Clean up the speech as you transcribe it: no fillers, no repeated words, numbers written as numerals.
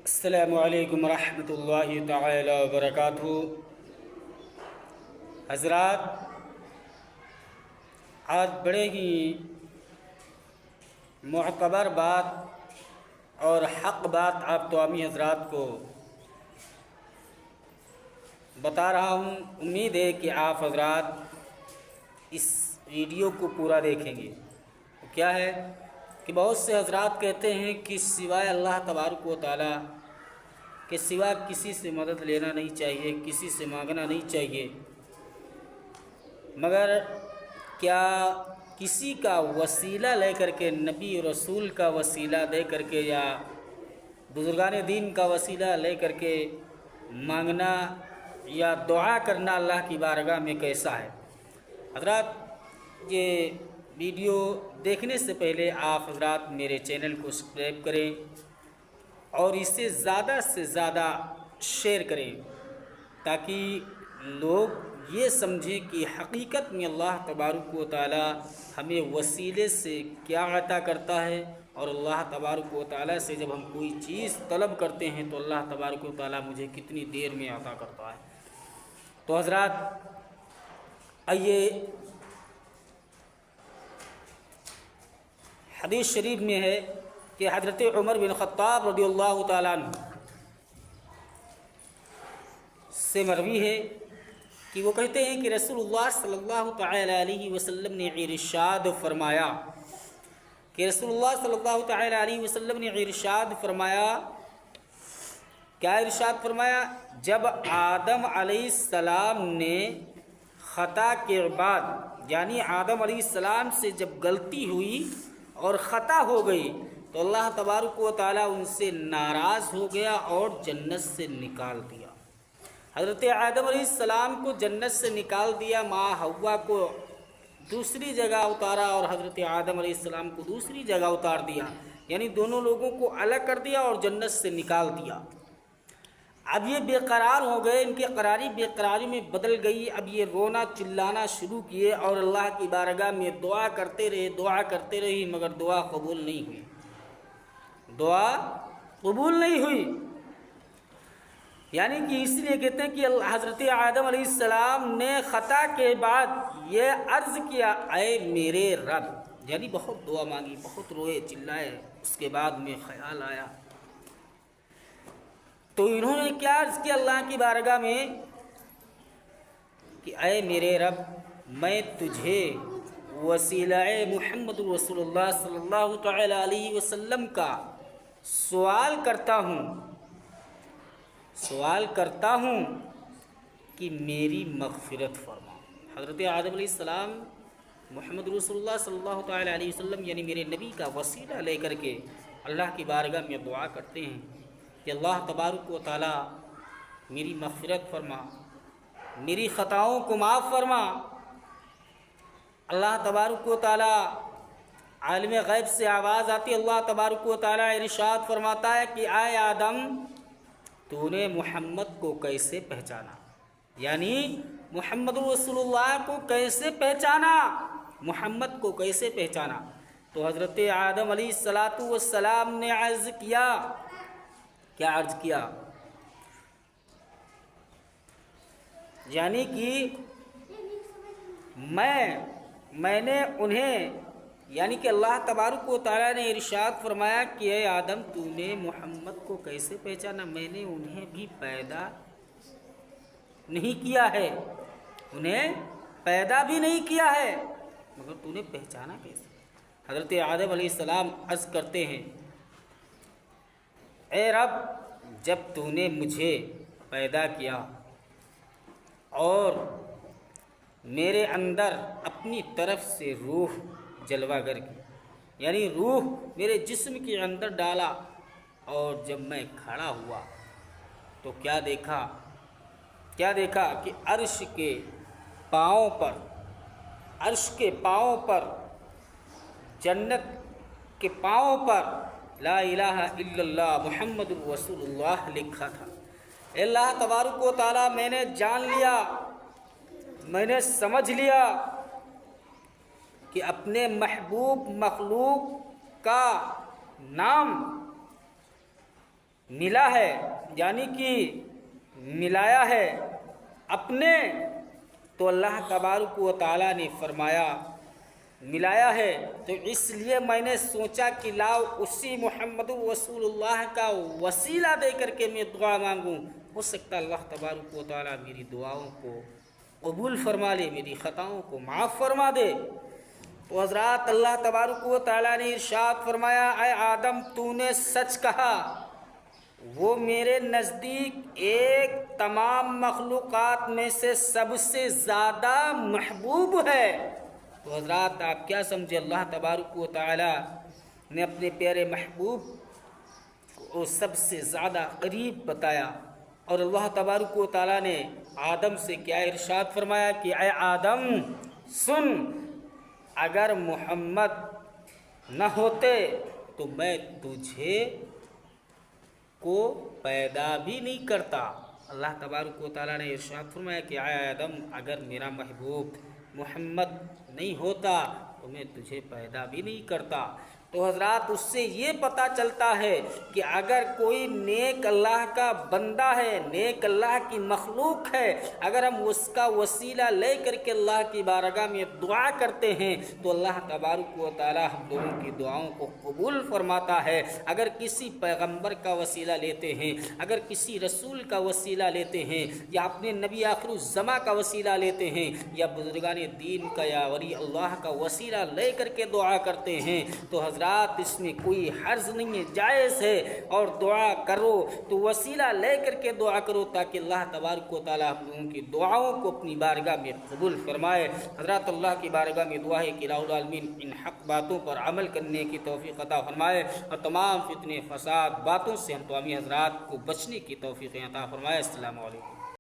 السلام علیکم ورحمۃ اللہ تعالی وبرکاتہ۔ حضرات، آج بڑے ہی معتبر بات اور حق بات آپ تمامی حضرات کو بتا رہا ہوں۔ امید ہے کہ آپ حضرات اس ویڈیو کو پورا دیکھیں گے۔ کیا ہے کہ بہت سے حضرات کہتے ہیں کہ سوائے اللہ تبارک و تعالی کے سوا کسی سے مدد لینا نہیں چاہیے، کسی سے مانگنا نہیں چاہیے، مگر کیا کسی کا وسیلہ لے کر کے، نبی رسول کا وسیلہ دے کر کے یا بزرگان دین کا وسیلہ لے کر کے مانگنا یا دعا کرنا اللہ کی بارگاہ میں کیسا ہے؟ حضرات، یہ ویڈیو دیکھنے سے پہلے آپ حضرات میرے چینل کو سبسکرائب کریں اور اسے زیادہ سے زیادہ شیئر کریں تاکہ لوگ یہ سمجھیں کہ حقیقت میں اللہ تبارک و تعالی ہمیں وسیلے سے کیا عطا کرتا ہے، اور اللہ تبارک و تعالی سے جب ہم کوئی چیز طلب کرتے ہیں تو اللہ تبارک و تعالی مجھے کتنی دیر میں عطا کرتا ہے۔ تو حضرات، آئیے حدیث شریف میں ہے کہ حضرت عمر بن خطاب رضی اللہ تعالیٰ عنہ سے مروی ہے کہ وہ کہتے ہیں کہ رسول اللہ صلی اللہ تعالیٰ علیہ وسلم نے ارشاد فرمایا کیا ارشاد فرمایا؟ جب آدم علیہ السلام نے خطا کے بعد، یعنی آدم علیہ السلام سے جب غلطی ہوئی اور خطا ہو گئی تو اللہ تبارک و تعالیٰ ان سے ناراض ہو گیا اور جنت سے نکال دیا۔ حضرت آدم علیہ السلام کو جنت سے نکال دیا، ماں حوا کو دوسری جگہ اتارا اور حضرت آدم علیہ السلام کو دوسری جگہ اتار دیا، یعنی دونوں لوگوں کو الگ کر دیا اور جنت سے نکال دیا۔ اب یہ بے قرار ہو گئے، ان کی قراری بے قراری میں بدل گئی۔ اب یہ رونا چلانا شروع کیے اور اللہ کی بارگاہ میں دعا کرتے رہے مگر دعا قبول نہیں ہوئی۔ یعنی کہ اس لیے کہتے ہیں کہ حضرت آدم علیہ السلام نے خطا کے بعد یہ عرض کیا، اے میرے رب، یعنی بہت دعا مانگی، بہت روئے چلائے۔ اس کے بعد میں خیال آیا تو انہوں نے کیا عرض کیا اللہ کی بارگاہ میں کہ اے میرے رب، میں تجھے وسیلہ محمد رسول اللہ صلی اللہ تعالی علیہ وسلم کا سوال کرتا ہوں کہ میری مغفرت فرما۔ حضرت آدم علیہ السلام محمد رسول اللہ صلی اللہ تعالی علیہ وسلم یعنی میرے نبی کا وسیلہ لے کر کے اللہ کی بارگاہ میں دعا کرتے ہیں کہ اللہ تبارک و تعالی میری مغفرت فرما، میری خطاؤں کو معاف فرما۔ اللہ تبارک و تعالی عالم غیب سے آواز آتی، اللہ تبارک و تعالی ارشاد فرماتا ہے کہ اے آدم، تو نے محمد کو کیسے پہچانا؟ یعنی محمد رسول اللہ کو کیسے پہچانا؟ تو حضرت آدم علیہ السلام نے عرض کیا، کیا عرض کیا؟ یعنی کہ میں نے انہیں، یعنی کہ اللہ تبارک و تعالیٰ نے ارشاد فرمایا کہ اے آدم، تو نے محمد کو کیسے پہچانا؟ میں نے انہیں بھی پیدا نہیں کیا ہے، مگر تو نے پہچانا کیسے؟ حضرت آدم علیہ السلام عرض کرتے ہیں، اے رب، جب تو نے مجھے پیدا کیا اور میرے اندر اپنی طرف سے روح جلوہ گر کی، یعنی روح میرے جسم کے اندر ڈالا، اور جب میں کھڑا ہوا تو کیا دیکھا کہ عرش کے پاؤں پر جنت کے پاؤں پر لا الہ الا اللہ محمد رسول اللہ لکھا تھا۔ اللہ تبارک و تعالیٰ، میں نے جان لیا، میں نے سمجھ لیا کہ اپنے محبوب مخلوق کا نام ملا ہے، یعنی کہ ملایا ہے اپنے، تو اللہ تبارک و تعالیٰ نے فرمایا ملایا ہے، تو اس لیے میں نے سوچا کہ لاؤ اسی محمد رسول اللہ کا وسیلہ دے کر کے میں دعا مانگوں، ہو سکتا اللہ تبارک و تعالیٰ میری دعاؤں کو قبول فرما لے، میری خطاؤں کو معاف فرما دے۔ تو حضرات اللہ تبارک و تعالیٰ نے ارشاد فرمایا اے آدم تو نے سچ کہا، وہ میرے نزدیک ایک تمام مخلوقات میں سے سب سے زیادہ محبوب ہے۔ تو حضرات آپ کیا سمجھے، اللہ تبارک و تعالیٰ نے اپنے پیارے محبوب کو سب سے زیادہ قریب بتایا، اور اللہ تبارک و تعالیٰ نے آدم سے کیا ارشاد فرمایا کہ اے آدم سن، اگر محمد نہ ہوتے تو میں تجھے کو پیدا بھی نہیں کرتا۔ اللہ تبارک و تعالیٰ نے ارشاد فرمایا کہ اے آدم اگر میرا محبوب محمد نہیں ہوتا تو میں تجھے پیدا بھی نہیں کرتا۔ تو حضرات اس سے یہ پتہ چلتا ہے کہ اگر کوئی نیک اللہ کا بندہ ہے، نیک اللہ کی مخلوق ہے، اگر ہم اس کا وسیلہ لے کر کے اللہ کی بارگاہ میں دعا کرتے ہیں تو اللہ تبارک و تعالیٰ ہم لوگوں کی دعاؤں کو قبول فرماتا ہے۔ اگر کسی پیغمبر کا وسیلہ لیتے ہیں، اگر کسی رسول کا وسیلہ لیتے ہیں، یا اپنے نبی آخر الزماں کا وسیلہ لیتے ہیں، یا بزرگان دین کا یا ولی اللہ کا وسیلہ لے کر کے دعا کرتے ہیں، تو حضرات اس میں کوئی حرج نہیں ہے، جائز ہے۔ اور دعا کرو تو وسیلہ لے کر کے دعا کرو تاکہ اللہ تبارک و تعالیٰ ہم لوگوں کی دعاؤں کو اپنی بارگاہ میں قبول فرمائے۔ حضرات اللہ کی بارگاہ میں دعا ہے کہ الہ العالمین ان حق باتوں پر عمل کرنے کی توفیق عطا فرمائے، اور تمام فتنے فساد باتوں سے ہم تمامی حضرات کو بچنے کی توفیق عطا فرمائے۔ السلام علیکم۔